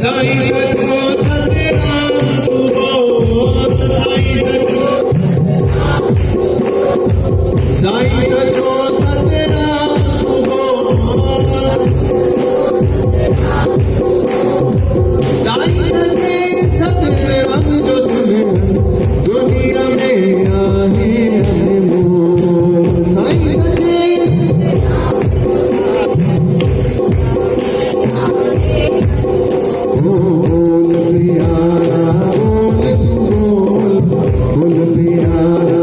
साईं सचो सतराम तू बोल साईं सचो सतराम तू बोल साईं सचे सतराम जो तुम्हें दुनिया में आहे अनमोल साईं सचे बोल प्यारा बोल तू बोल प्यारा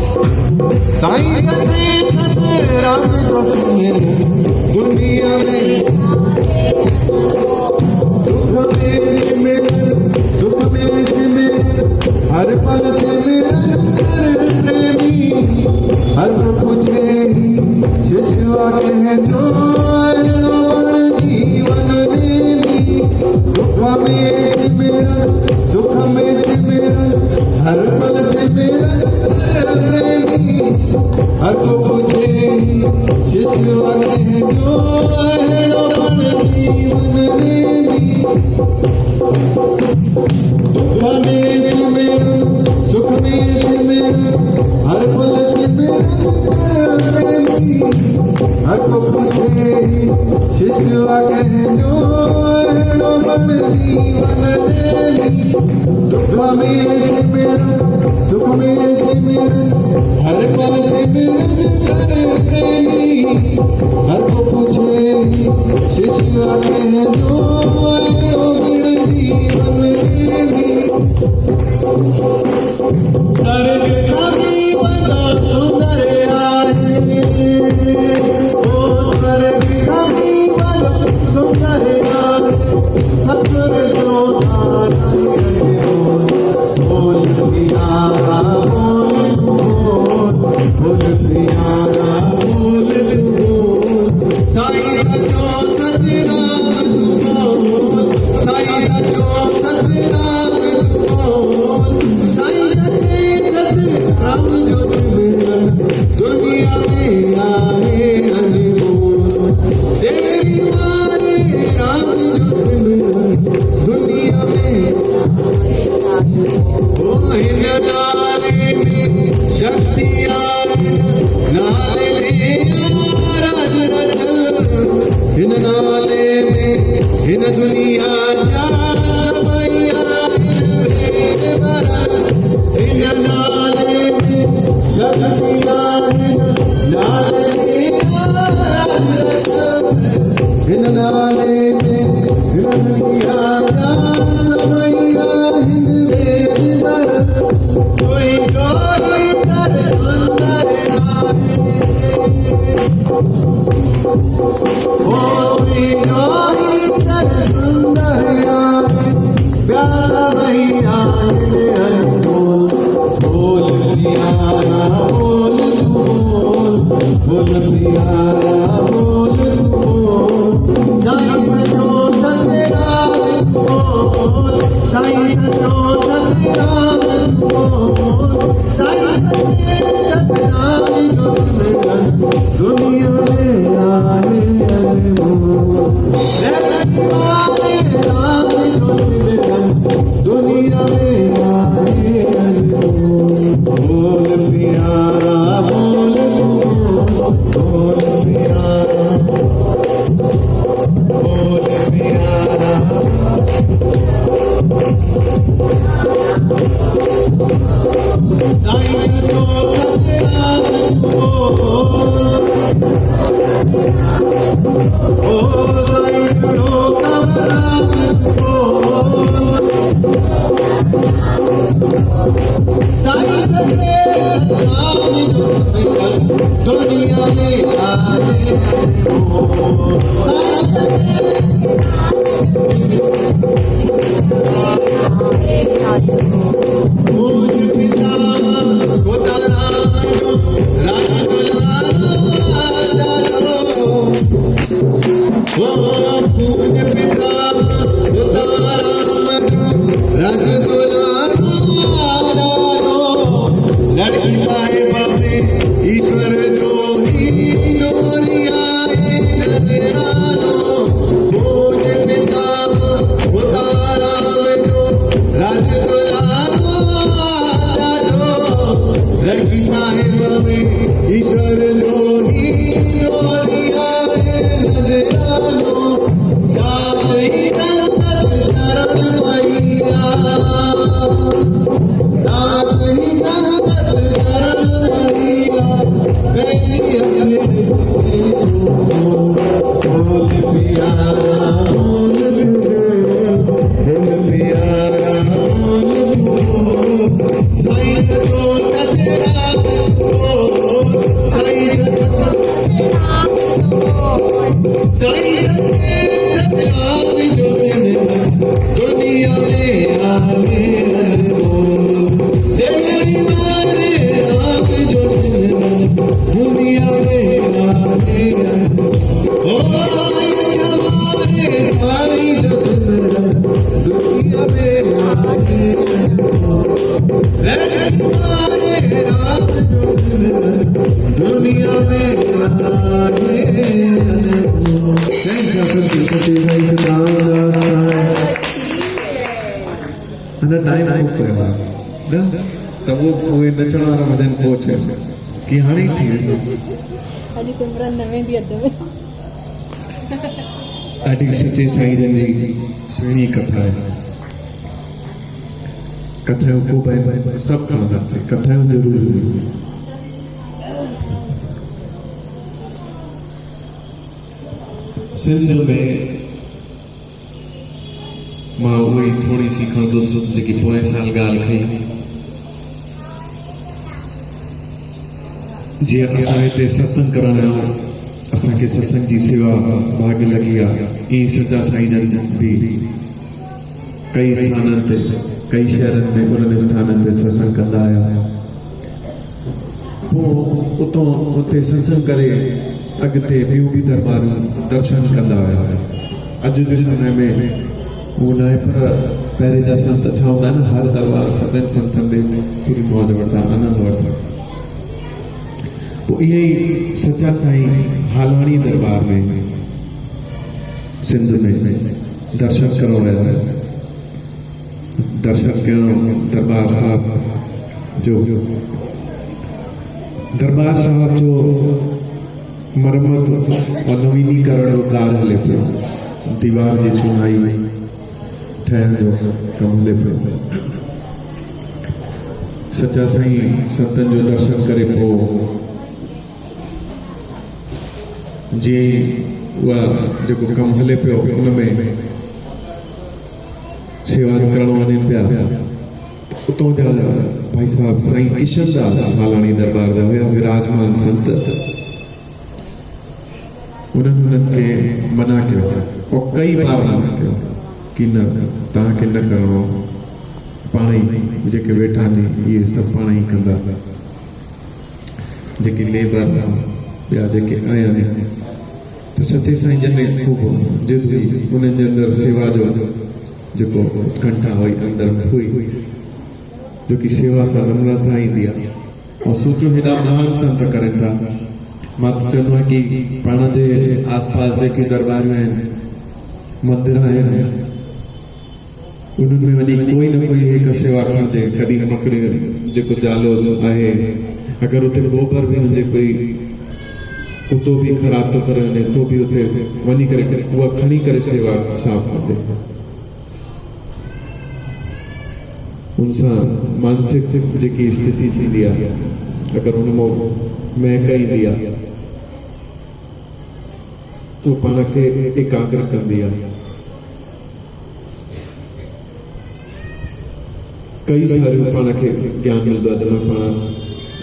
साईं सचे सतराम जो तुम्हें दुनिया में दुख में सिमर हर पल सिमरन कर प्रेमी हर पूछे शिष्या कह जो जीवन देवी दुख में सिमरन सुख में सिमरन हर पल सिमरन कर प्रेमी हर पूछे शिष्या कह जो जीवन देवी दुख में सिमरन सुख में सिमरन हर पल सिमरन हर को पूछे शिष्या कह जो जीवन देवी दुख में सिमरन सुख में सिमरन हर पल सिमरन कर प्रेमी हर को पूछे शिष्या कह जो जीवन देवी स्वर्ग का जीवन सुंदर आहे ओ स्वर्ग का जीवन सुंदर आहे सतगुर जो नाम बोल प्यारा बोल प्यारा बोल साईं सचो सतराम बोल साईं सचो सतराम बोल साईं सचे सतराम जो तुम्हें दुनिया में आए अनमोल देवी मारे राम जो तुम्हें दुनिया में ओ हिन नाले में शक्ति आए नाले में राज रचल हिन नाले में हिन दुनिया जा मैया हिन नाले में शक्ति आए नाले में राज रचल हिन नाले में हिन दुनिया जा मैया हिन कोई कोई कर सुंदर कोई कोई कर सुंदर प्यारा भैया बोल प्यारा बोल प्यारा बोल साईं सचो सतराम बोल साईं सचो सतराम बोल साईं सचे सतराम जो तुम्हें दुनिया में आए अनमोल राम जो तुम्हें दुनिया में आए अनमोल बोल प्यारा बोल प्यारा बोल प्यारा साईं सचो सतराम ओ साईं सचो सतराम साईं सचे सतराम जो तुम्हें दुनिया में आए साईं सचे पूज पिता खुदा राज दुलारो पूज पिता खुदा राज दुलारो लड़की पाए साहिब में ईश्वर लोही लोरिया नजरानो जात ही संगत शरण मैया जात ही संगत शरण मैया मेरी अपने बोल प्यारा बोल प्यारा साईं जो सचरा साईं जो दुनिया में आवे तेरी मारे आप जो दुनिया में आवे ओ हमारे साईं जो दुनिया में आवे दुनिया में टाइम त उहे नचण वारा वधनि पहुचे की हाणे थी वेंदो अॼु सिमरन न वेंदी अध में ॾाढी सचे साईं जन जी सुहिणी कथा आहे कथा जो को भाई सभु खणंदासीं कथा जो ज़रूरी सिंध में मां उहे ई थोरी सी खणंदुसि जेकी पोएं साल ॻाल्हि खई जीअं असां हिते सत्संग करण आहियूं असांखे सत्संग जी सेवा भाग लॻी आहे ईअं सच्चा साईं जन बि कई स्थाननि ते कई शहरनि में उन्हनि स्थाननि ते सत्संग कंदा आया पोइ उतां उते सत्संग करे अॻिते ॿियूं बि दरबारूं दर्शन कंदा हुया अॼु जे समय में उहो न आहे पर पहिरें जा संत छा हूंदा आहिनि हर दरबार सभिनि संतनि ते पूरी मौज वठंदा आनंद वठंदा पोइ इहे ई सच्चा साईं हालवाणी दरबार में सिंध में दर्शन करण विया दर्शन करण दरबार साहब जो मरम्मत और नवीनीकरण जो कार्य हले पियो दीवार जी चुनाई ठहण जो कमु हले पियो सच्चा साईं संतनि जो दर्शन करे पोइ जीअं उहा जेको कमु हले पियो उनमें सेवा करण वञनि पिया उतां जा भाई साहब साईं किशनदास हालाणी दरबार जा हुया विराजमान संत उन्हनि खे मना कयो और कई बार मना कयो कि न तव्हांखे न करिणो पाण ई जेके वेठा आहिनि इहे सभु पाण ई कंदा जेकी लेबर ॿिया जेके आया आहिनि त सचे साईं जन में ख़ूब जिद हुई उन्हनि जे अंदरि सेवा जो जेको उत्कंठा हुई अंदरि में हुई जो कि सेवा सां नम्रता ईंदी आहे और सोचो हेॾा महान संत करनि था मां त चवंदो आहियां कि पाण जे आस पास जेके दरबारियूं आहिनि मंदिर आहिनि उन्हनि में वञी कोई न कोई हिकु सेवा खणिजे कॾहिं मकड़ी जेको जालो आहे अगरि उते गोबर बि हुजे कोई कुतो बि ख़राब थो करे वञे तो बि उते वञी करे उहा खणी करे सेवा साफ़ कंदे उन सां मानसिक जेकी स्थिति थींदी आहे अगरि हुन मां महक ईंदी आहे उहो पाण खे एकाग्र कंदी आहे कई सारियूं पाण खे ज्ञान मिलंदो आहे जंहिंमें पाण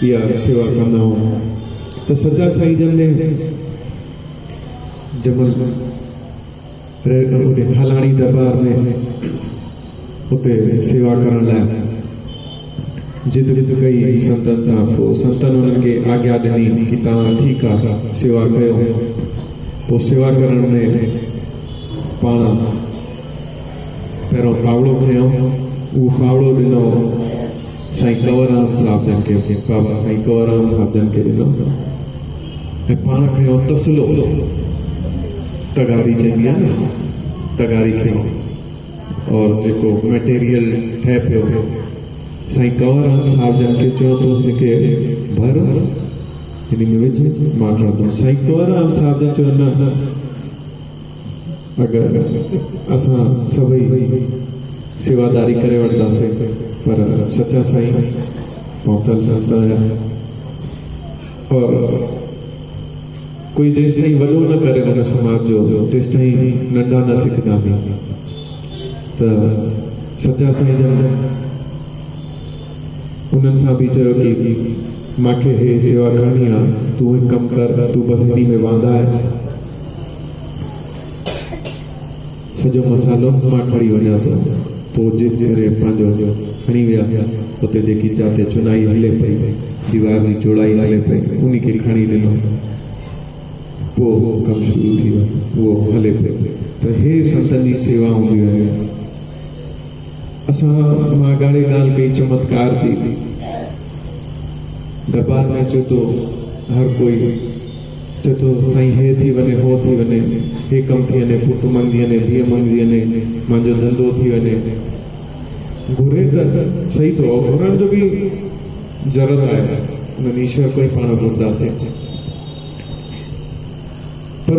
इहा सेवा कंदा आहियूं त सच्चा साईं जन ने जंहिंमहिल हालाणी दरबार में उते सेवा करण लाइ जिद कई संतनि सां पोइ संतनि उन्हनि खे आज्ञा ॾिनी कि तव्हां ठीकु आहे सेवा कयो पोइ सेवा करण में पाण पहिरियों फावड़ो खयो उहो फावड़ो ॾिनो साईं कंवरराम साहिब जन खे बाबा साईं कंवरराम साहिब जन खे ॾिनो ऐं पाण खयो तसलो तगारी चइबी आहे न तगारी खयो और जेको मटेरियल ठहे पियो साईं कंवरराम साहब जन खे चयो तो हिनखे भर हिन में विझ मां खणंदुमि। साईं कंवरराम साहब जन चयो न अगरि असां सभई सेवादारी करे वठंदासीं पर सच्चा साईं पहुतल संत आहिया और कोई जेस ताईं वॾो न करे हुन समाज जो तेस ताईं नंढा न सिखंदा बि त सच्चा साईं जन उन्हनि सां बि चयो कि मूंखे हे सेवा करणी आहे, तूं हिकु कमु कर, तूं बसि हिन में वांधा आहे, सॼो मसालो मां खणी वञा थो। पोइ जिद करे पंहिंजो खणी विया, हुते जेकी जाते चुनाई हले पई, दीवार जी चौड़ाई हले पई, उन खे खणी ॾिनो, पोइ कमु शुरू थी वियो, उहो हले पियो। त हे संतनि जी सेवा हूंदियूं आहिनि। असां मां घणे ॻाल्हि कई चमत्कार थी, दरबार में चए थो हर कोई चए थो साईं हे थी वञे, हो थी वञे, हे कमु थी वञे, पुटु मंगी वञे, धीअ मंगी वञे, मुंहिंजो धंधो थी वञे। घुरे त सही थो, घुरण जो बि ज़रूरत आहे, उन्हनि ईश्वर को ई पाण घुरंदासीं, पर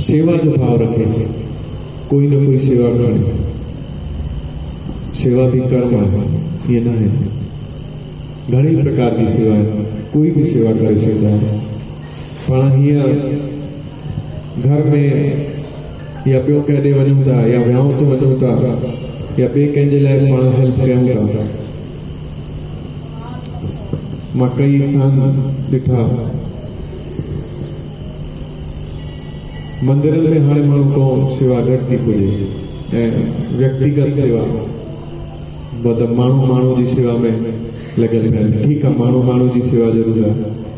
सेवा जो भाव रखे, कोई न कोई सेवा करे। सेवा भी कर्म है, ये ना है। घणी प्रकार की सेवा है, कोई भी सेवा करे सघंदा है। पाण हीअं घर में या ॿियो केॾे वञूं था, या विहांउ ते वञूं था, या ॿिए कंहिंजे लाइ पाण हेल्प कयूं था। मां कई स्थान ॾिठा, मंदिरनि में हाणे माण्हू को सेवा घटि थी पुॼे, ऐं व्यक्तिगत सेवा मतलब माण्हू जी सेवा में लॻियल पिया आहिनि। ठीकु आहे, माण्हू जी सेवा ज़रूरु आहे,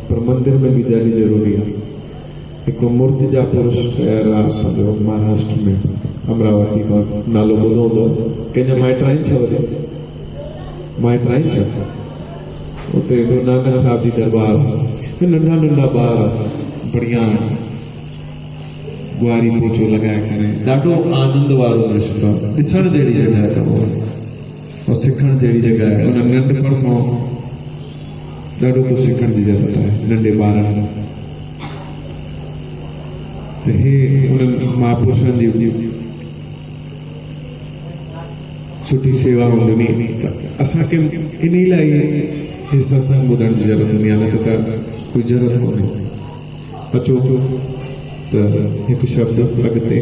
पर मंदिर में बि ॾाढी ज़रूरी आहे। हिकिड़ो मूर्तिजा पुरुष शहर आहे पंहिंजो महाराष्ट्र में, अमरावती खां नालो ॿुधो हूंदो, कंहिंजा माइट आहिनि छा? वरी माइट आहिनि छा? उते गुरु नानक साहिब जी दरबार, नंढा नंढा ॿार बढ़िया गुआरी पोचो लॻाए करे, ॾाढो आनंद वारो दृश्य अथव। ॾिसण जहिड़ी जॻह अथव और सिखण जहिड़ी जॻह आहे। उन नंढपण खां ॾाढो कुझु सिखण जी ज़रूरत आहे नंढे ॿारनि। त हे उन्हनि महापुरुषनि जी सुठी सेवाऊं ॾिनी। असांखे इन लाइ हे सत्संग ॿुधण जी ज़रूरत हूंदी आहे, न त कोई ज़रूरत कोन्हे। अचो त हिकु शब्द अॻिते।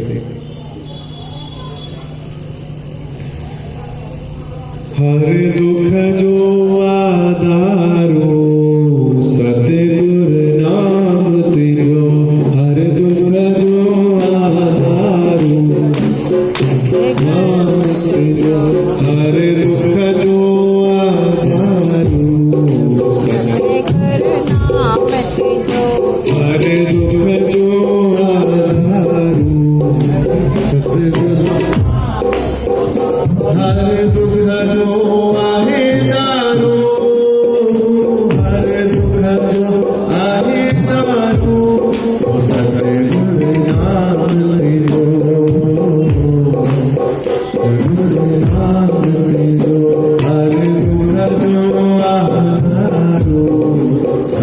हर दुख जो आधारो सतगुर नाम तुझो, हर दुख जो आधारो नाम तुझो, हर दुख जो आधारो सतगुर नाम तुझो, हर दुख जो आधारो सतगुर, हर दुख जो आहे दारो, हर दुख जो आहे दारो सतगुर नाम तुझो, सतगुर नाम तुझो, हर दुख जो आधारो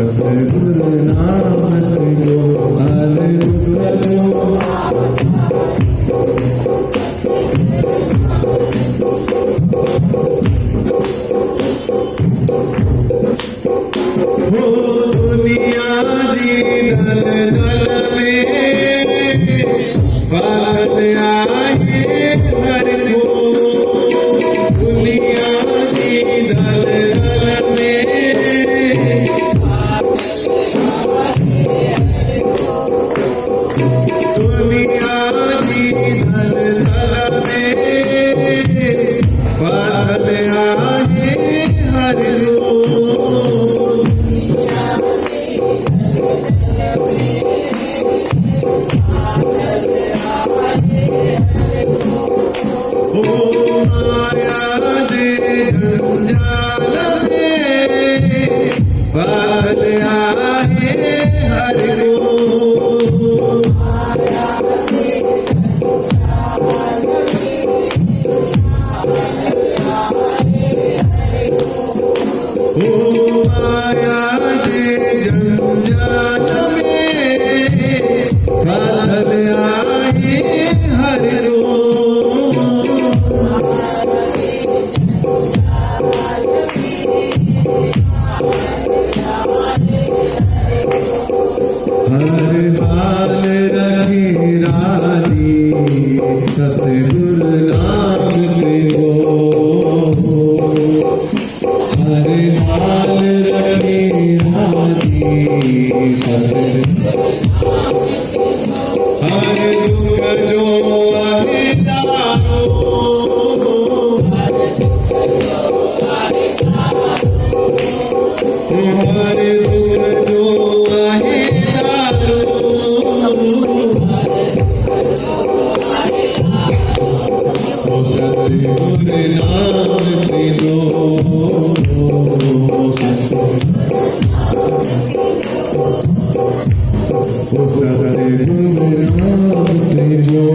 सतगुर नाम तुझो, हर दुख जो दुनिया जी दल दल में बात आए हर को, दुनिया जी दल दल में दुनिया जी दल दल में बात आए हर को। माया दे जंजाल में बाल आए हर को, माया हर हाल रखी राजी सतगुरु नाम को हर हाल रखी राजी सतगुरु हर दुख जो आहे दारो हर दुख जो आहे दारो ओ सतगुरु नाम तेरो ओ सतगुरु नाम तेरो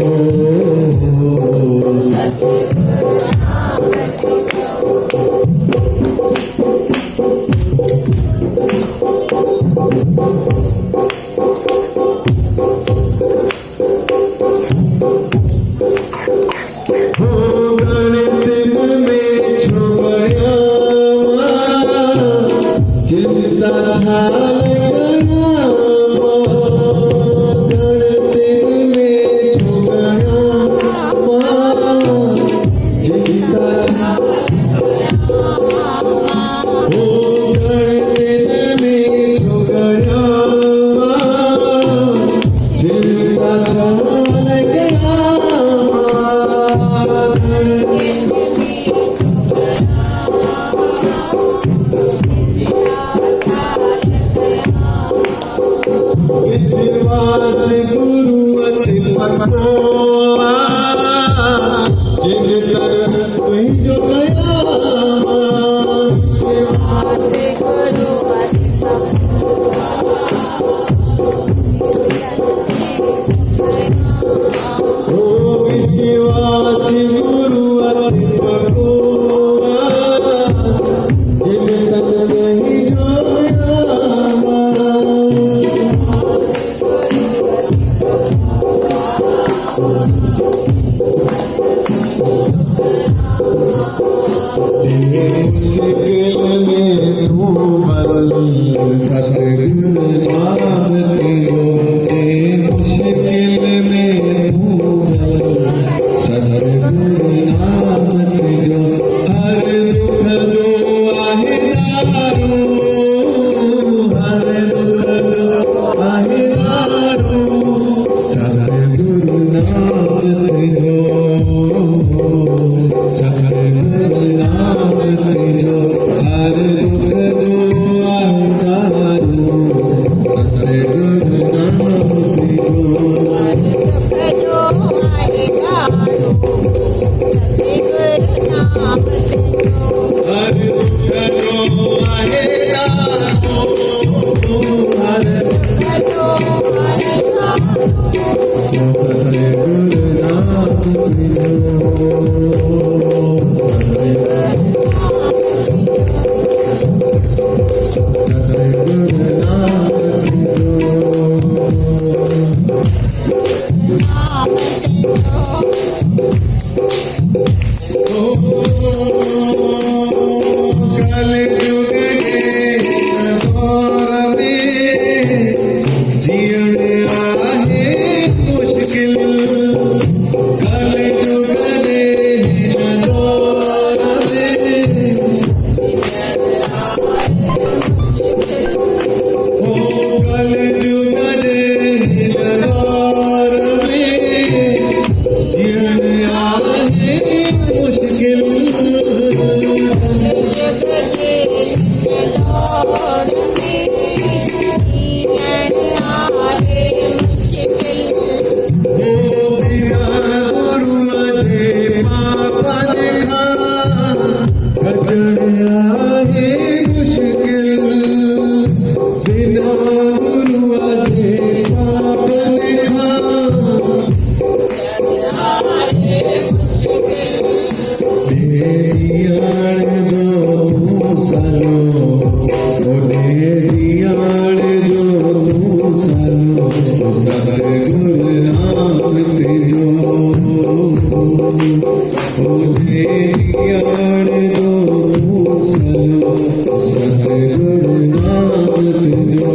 सतगुरु नाम तुझो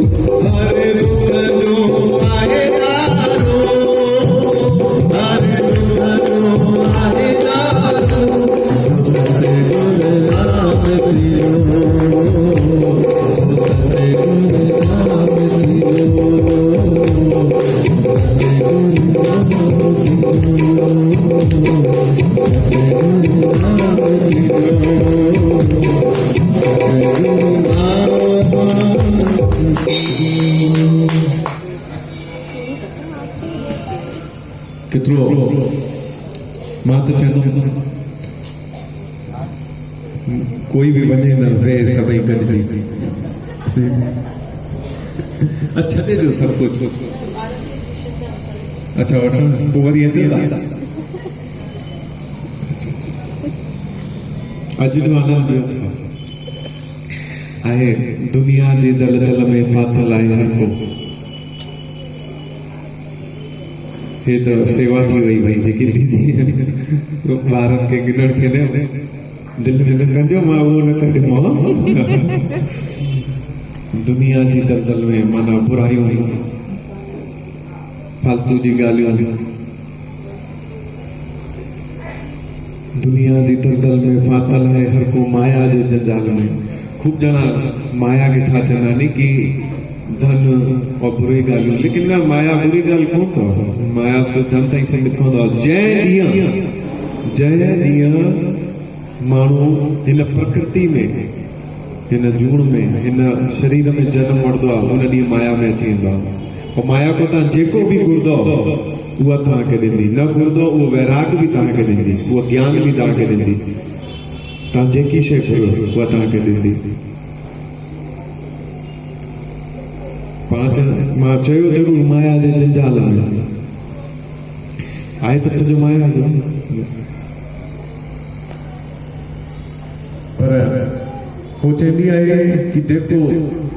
हर दुख जो केतिरो मां त चवंदुमि कोई बि वञे न वे सभई गॾिजी अच्छा छॾे ॾियो सभु कुझु अच्छा वठण पोइ वरी अचो था अॼु जो आनंद ॿियो छा आहे दुनिया जे दलदल में फाथल आहे हर को हे त सेवा थी वई भई जेकी दीदी ॿारनि खे गिनण थे न दिलि में न कजो मां उहो न कंदो दुनिया जी दलदल में माना बुराइयूं फालतू जी ॻाल्हियूं दुनिया जी दलदल में फाथल है हर को माया जे जंजाल में खूब ॼणा माया खे छा चवंदा आहिनि कि धन और बुरी ॻाल्हियूं लेकिन न माया बुरी ॻाल्हि कोन अथव माया सिर्फ़ु धन ताईं सीमित कोन अथव जंहिं ॾींहुं माण्हू हिन प्रकृति में हिन जूण में हिन शरीर में जन्म वठंदो आहे उन ॾींहुं माया में अची वेंदो आहे और माया को तव्हां जेको बि घुरंदो उहा तव्हांखे ॾींदी न घुरंदो उहो वैराग बि तव्हांखे ॾींदी उहो ज्ञान बि तव्हांखे ॾींदी तव्हां जेकी शइ घुरो उहा तव्हांखे ॾींदी मां चयो ज़रूरु माया जे जंजाल में आहे त सॼो माया जो पर हो चवंदी आहे कि जेको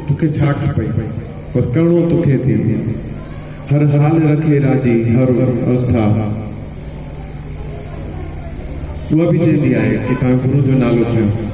तोखे छा खपे बसि करिणो तोखे थी हर हाल रखे राजी हर अवस्था उहा बि चवंदी आहे कि तव्हां गुरू जो नालो खयो